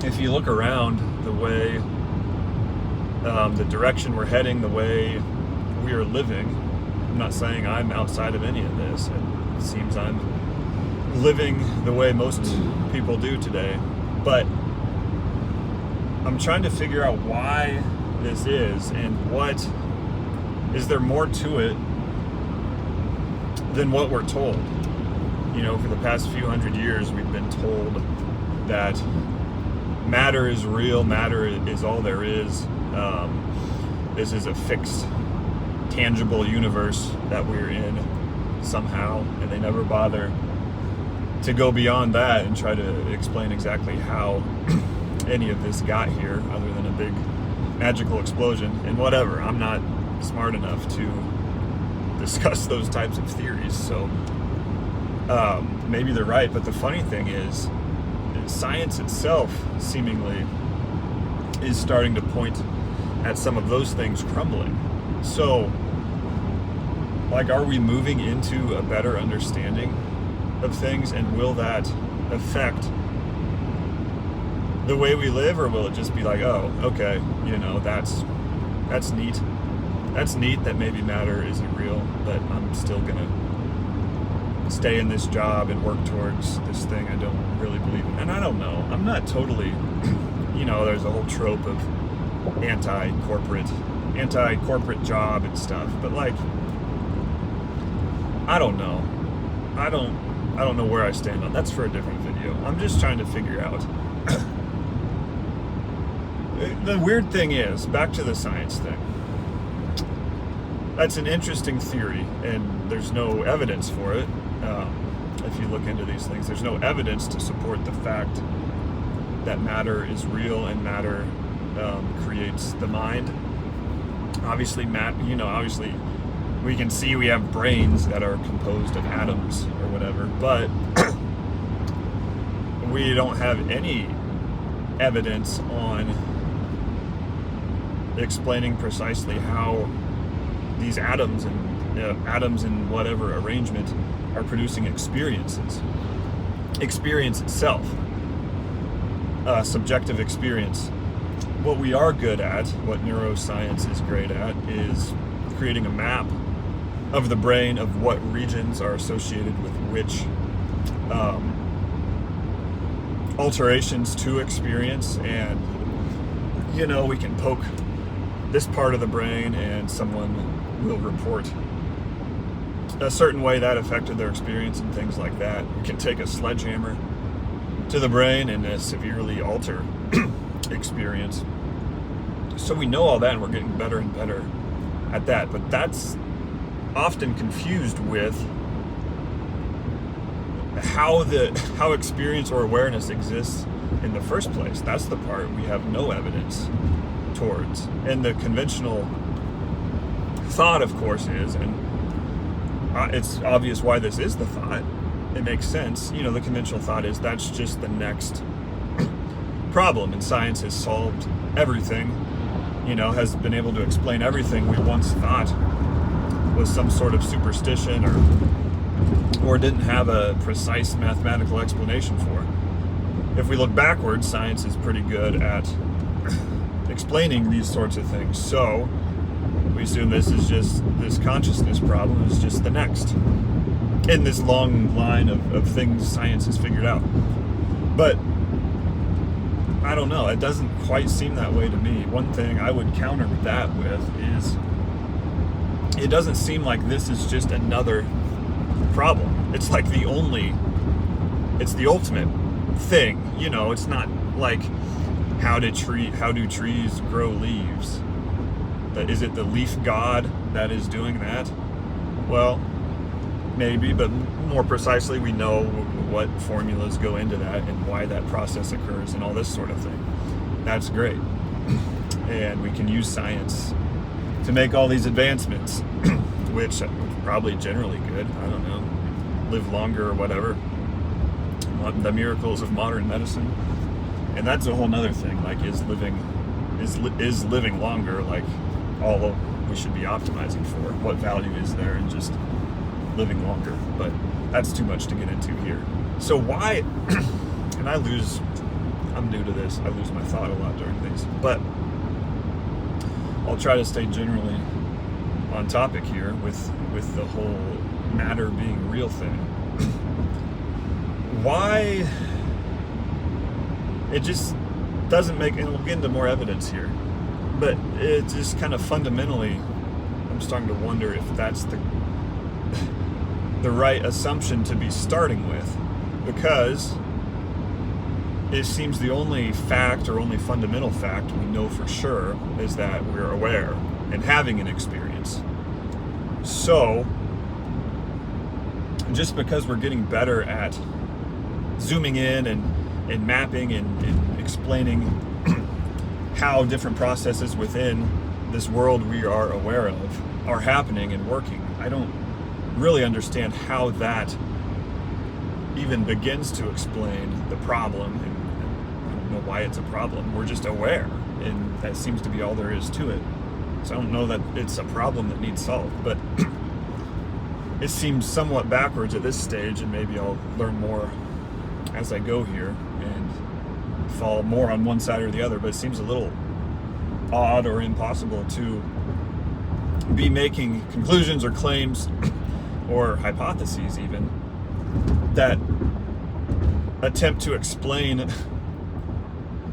if you look around the way, the direction we're heading, the way we are living, I'm not saying I'm outside of any of this. It seems I'm living the way most people do today. But I'm trying to figure out why this is, and what is there more to it than what we're told. For the past few hundred years, we've been told that matter is real, matter is all there is. This is a fixed, tangible universe that we're in somehow, and they never bother to go beyond that and try to explain exactly how any of this got here, other than a big magical explosion. And whatever, I'm not smart enough to discuss those types of theories, so maybe they're right. But the funny thing is, science itself seemingly is starting to point at some of those things crumbling. So, are we moving into a better understanding of things, and will that affect the way we live, or will it just be like, oh, okay, that's neat. That's neat that maybe matter isn't real, but I'm still gonna stay in this job and work towards this thing I don't really believe in. And I don't know. I'm not totally, there's a whole trope of anti-corporate job and stuff, but I don't know. I don't know where I stand on. That's for a different video. I'm just trying to figure out. The weird thing is, back to the science thing. That's an interesting theory, and there's no evidence for it. If you look into these things, there's no evidence to support the fact that matter is real and matter creates the mind. Obviously, obviously we can see we have brains that are composed of atoms or whatever, but we don't have any evidence on explaining precisely how these atoms in whatever arrangement are producing experiences. Experience itself, subjective experience. What we are good at, what neuroscience is great at, is creating a map of the brain of what regions are associated with which alterations to experience. And we can poke this part of the brain and someone will report a certain way that affected their experience and things like that. We can take a sledgehammer to the brain and severely alter experience. So we know all that, and we're getting better and better at that. But that's often confused with how experience or awareness exists in the first place. That's the part we have no evidence towards. And the conventional thought, of course, is, and it's obvious why this is the thought. It makes sense. The conventional thought is that's just the next problem, and science has solved everything, has been able to explain everything we once thought was some sort of superstition or didn't have a precise mathematical explanation for. If we look backwards, science is pretty good at explaining these sorts of things. So we assume this consciousness problem is just the next in this long line of things science has figured out. But I don't know, it doesn't quite seem that way to me. One thing I would counter that with is it doesn't seem like this is just another problem. It's like it's the ultimate thing. It's not like how do trees grow leaves? Is it the leaf god that is doing that? Well, maybe, but more precisely, we know what formulas go into that and why that process occurs and all this sort of thing. That's great. And we can use science to make all these advancements, which are probably generally good. I don't know, live longer or whatever. The miracles of modern medicine. And that's a whole nother thing. Is living longer all we should be optimizing for? What value is there in just living longer? But that's too much to get into here. So why, and I lose I'm new to this. I lose my thought a lot during these. But I'll try to stay generally on topic here with the whole matter being real thing. Why it just doesn't make, and we'll get into more evidence here, but it just kind of fundamentally, I'm starting to wonder if that's the right assumption to be starting with, because it seems the only fact or only fundamental fact we know for sure is that we're aware and having an experience. So just because we're getting better at zooming in and mapping and explaining how different processes within this world we are aware of are happening and working, I don't really understand how that even begins to explain the problem. And I don't know why it's a problem. We're just aware, and that seems to be all there is to it. So I don't know that it's a problem that needs solved, but it seems somewhat backwards at this stage, and maybe I'll learn more as I go here and fall more on one side or the other, but it seems a little odd or impossible to be making conclusions or claims or hypotheses even that attempt to explain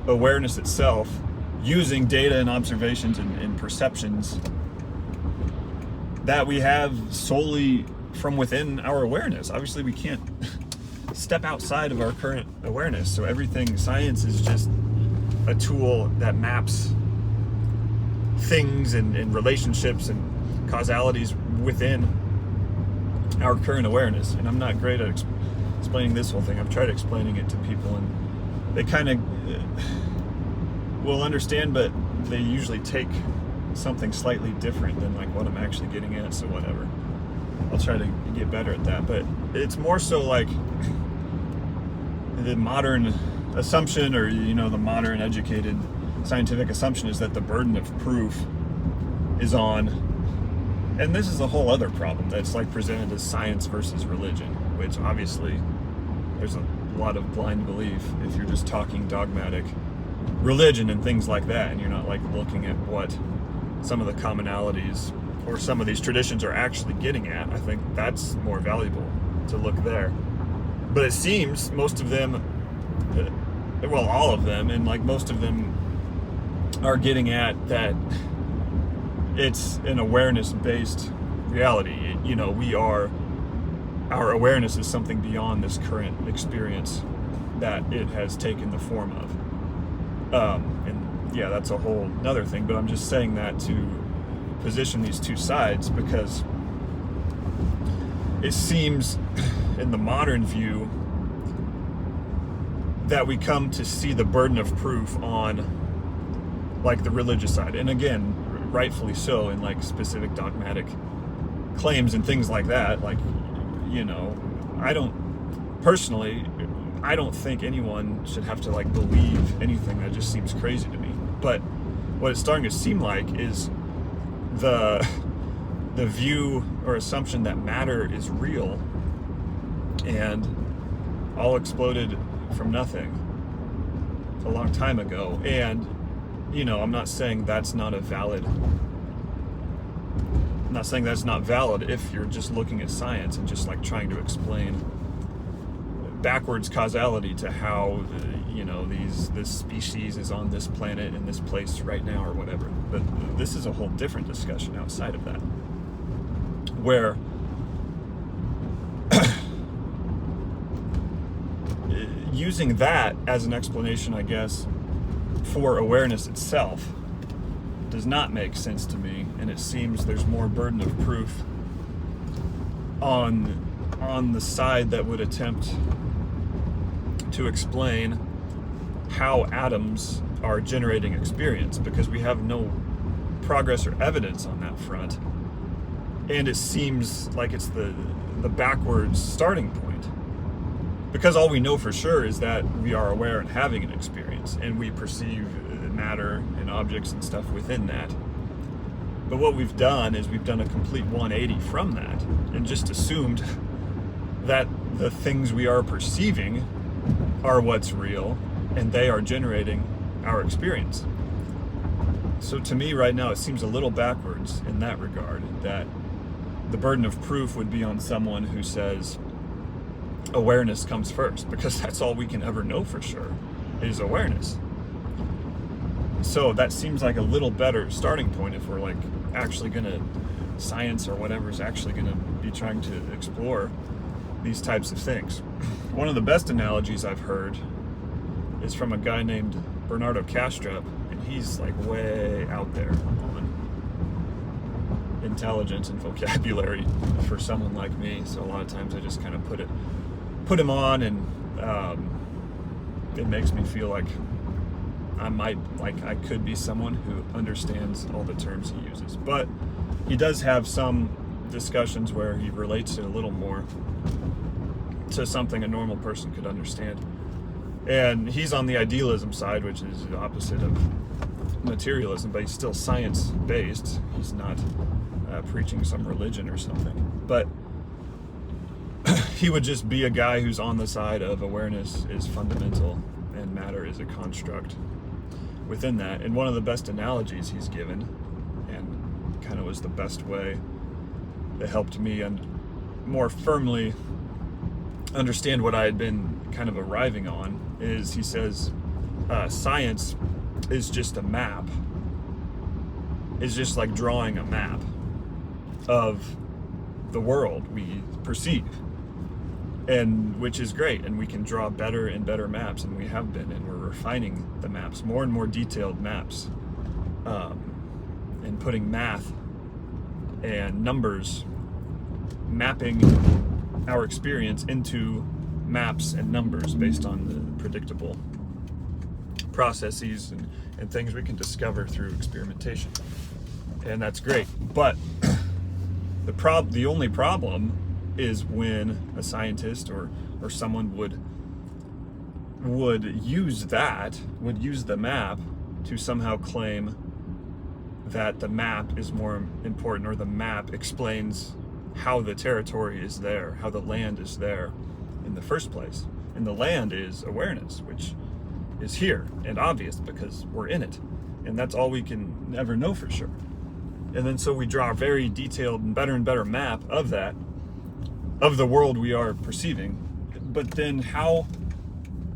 awareness itself using data and observations and perceptions that we have solely from within our awareness. Obviously, we can't step outside of our current awareness, so everything, science is just a tool that maps things and relationships and causalities within our current awareness. And I'm not great at explaining this whole thing. I've tried explaining it to people, and they kind of will understand, but they usually take something slightly different than like what I'm actually getting at, so whatever. I'll try to get better at that, but it's more so like the modern assumption, or the modern educated scientific assumption, is that the burden of proof is on, and this is a whole other problem that's like presented as science versus religion, which obviously there's a lot of blind belief if you're just talking dogmatic religion and things like that, and you're not like looking at what some of the commonalities or some of these traditions are actually getting at. I think that's more valuable to look there. But it seems most of them, well, all of them, and like most of them are getting at that it's an awareness-based reality. Our awareness is something beyond this current experience that it has taken the form of. And yeah, that's a whole another thing, but I'm just saying that to position these two sides, because it seems in the modern view that we come to see the burden of proof on like the religious side, and again, rightfully so, in like specific dogmatic claims and things like that. Like, I don't think anyone should have to like believe anything. That just seems crazy to me. But what it's starting to seem like is the view or assumption that matter is real and all exploded from nothing a long time ago. And I'm not saying that's not valid if you're just looking at science and just like trying to explain backwards causality to how this species is on this planet in this place right now or whatever. But this is a whole different discussion outside of that, where using that as an explanation, I guess, for awareness itself does not make sense to me, and it seems there's more burden of proof on the side that would attempt to explain how atoms are generating experience, because we have no progress or evidence on that front, and it seems like it's the backwards starting point, because all we know for sure is that we are aware and having an experience, and we perceive matter and objects and stuff within that. But what we've done is we've done a complete 180 from that and just assumed that the things we are perceiving are what's real, and they are generating our experience. So to me right now, it seems a little backwards in that regard, that the burden of proof would be on someone who says awareness comes first, because that's all we can ever know for sure is awareness. So that seems like a little better starting point if we're like actually gonna, science or whatever is actually gonna be trying to explore these types of things. One of the best analogies I've heard is from a guy named Bernardo Kastrup, and he's like way out there on intelligence and vocabulary for someone like me. So a lot of times I just kind of put him on, and it makes me feel like I could be someone who understands all the terms he uses. But he does have some discussions where he relates it a little more to something a normal person could understand. And he's on the idealism side, which is the opposite of materialism, but he's still science-based. He's not preaching some religion or something. But he would just be a guy who's on the side of awareness is fundamental and matter is a construct within that. And one of the best analogies he's given, and kind of was the best way that helped me and more firmly understand what I had been kind of arriving on, is he says science is just a map. It's just like drawing a map of the world we perceive, and which is great, and we can draw better and better maps, and we have been, and we're refining the maps, more and more detailed maps, and putting math and numbers, mapping our experience into maps and numbers based on the predictable processes and things we can discover through experimentation. And that's great. But the only problem is when a scientist or someone would use the map to somehow claim that the map is more important, or the map explains how the territory is there, how the land is there in the first place. And the land is awareness, which is here and obvious because we're in it. And that's all we can ever know for sure. And then so we draw a very detailed and better map of that, of the world we are perceiving. But then how,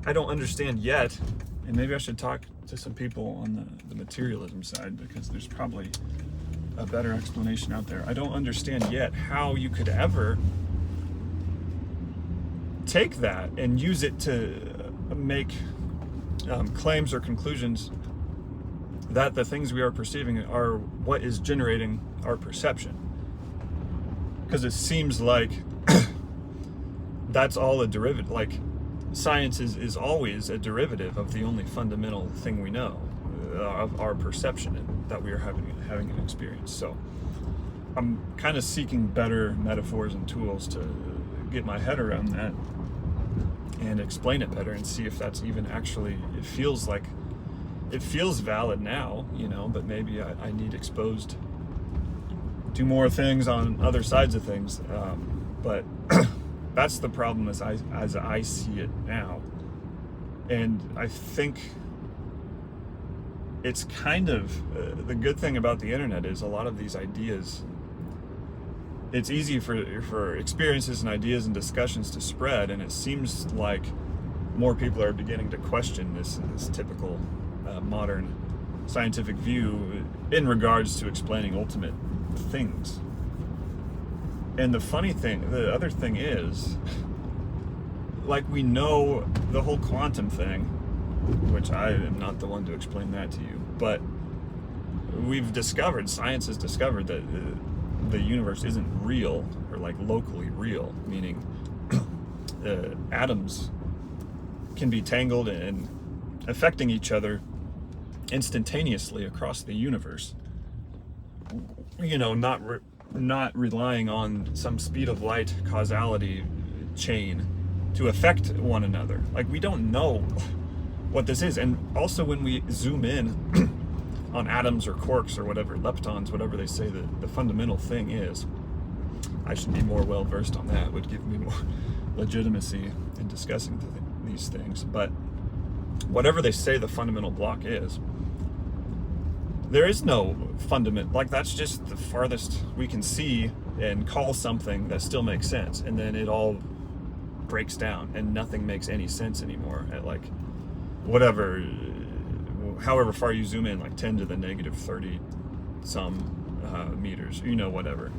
I don't understand yet, and maybe I should talk to some people on the materialism side, because there's probably a better explanation out there. I don't understand yet how you could ever take that and use it to make claims or conclusions that the things we are perceiving are what is generating our perception. Because it seems like that's all a derivative. Like science is always a derivative of the only fundamental thing we know, of our perception, and that we are having an experience. So I'm kind of seeking better metaphors and tools to get my head around that and explain it better, and see if that's even actually, it feels valid now, but maybe I need exposed to more things on other sides of things. But that's the problem as I see it now. And I think it's kind of the good thing about the internet is a lot of these ideas, it's easy for experiences and ideas and discussions to spread, and it seems like more people are beginning to question this typical modern scientific view in regards to explaining ultimate things. And the other thing is, like, we know the whole quantum thing, which I am not the one to explain that to you, but science has discovered that the universe isn't real, or like locally real, meaning atoms can be tangled and affecting each other instantaneously across the universe, not relying on some speed of light causality chain to affect one another. Like, we don't know what this is. And also when we zoom in on atoms or quarks or whatever, leptons, whatever they say the fundamental thing is, I should be more well versed on that, would give me more legitimacy in discussing these things. But whatever they say the fundamental block is, there is no fundament. Like, that's just the farthest we can see and call something that still makes sense. And then it all breaks down and nothing makes any sense anymore at like whatever, however far you zoom in, like 10 to the negative 30 some meters, whatever,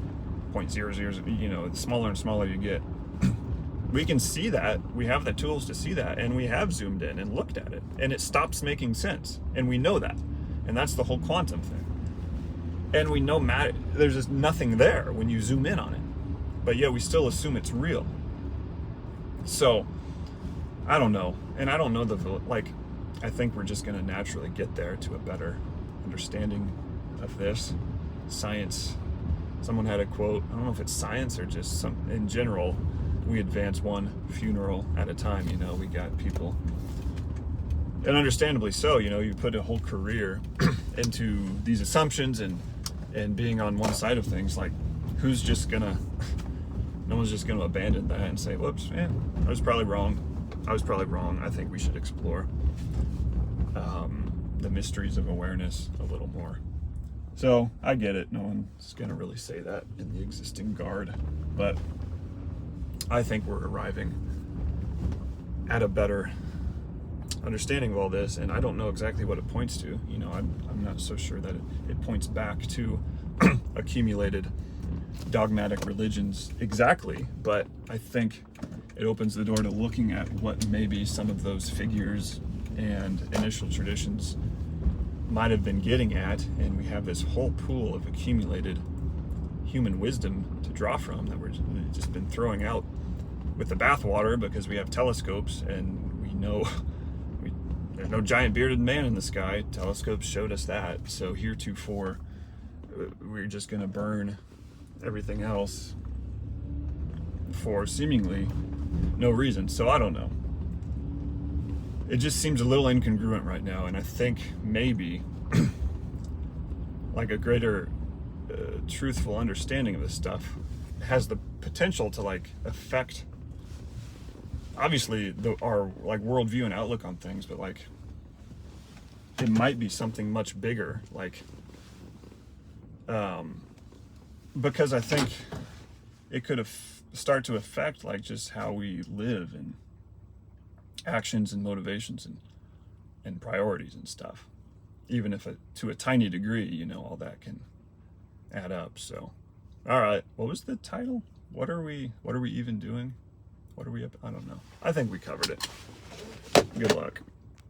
0.00, the smaller and smaller you get. We can see that. We have the tools to see that, and we have zoomed in and looked at it, and it stops making sense, and we know that. And that's the whole quantum thing. And we know there's just nothing there when you zoom in on it, but yet we still assume it's real. So I don't know, and I don't know I think we're just going to naturally get there to a better understanding of this. Science, someone had a quote, I don't know if it's science or just in general, we advance one funeral at a time. We got people, and understandably so, you put a whole career into these assumptions and being on one side of things. Like, no one's just gonna abandon that and say, whoops, man, I was probably wrong. I think we should explore the mysteries of awareness a little more. So I get it. No one's gonna really say that in the existing guard, but I think we're arriving at a better understanding of all this, and I don't know exactly what it points to. I'm not so sure that it points back to accumulated dogmatic religions exactly, but I think it opens the door to looking at what maybe some of those figures and initial traditions might have been getting at, and we have this whole pool of accumulated human wisdom to draw from that we've just been throwing out with the bathwater because we have telescopes, and we know there's no giant bearded man in the sky. Telescopes showed us that. So heretofore, we're just going to burn everything else for seemingly no reason. So I don't know. It just seems a little incongruent right now, and I think maybe like a greater truthful understanding of this stuff has the potential to affect obviously our worldview and outlook on things, but it might be something much bigger, because I think it could start to affect just how we live and actions and motivations and priorities and stuff, even if to a tiny degree, all that can add up. So, all right, what was the title? What are we even doing? What are we up? I don't know. I think we covered it. Good luck.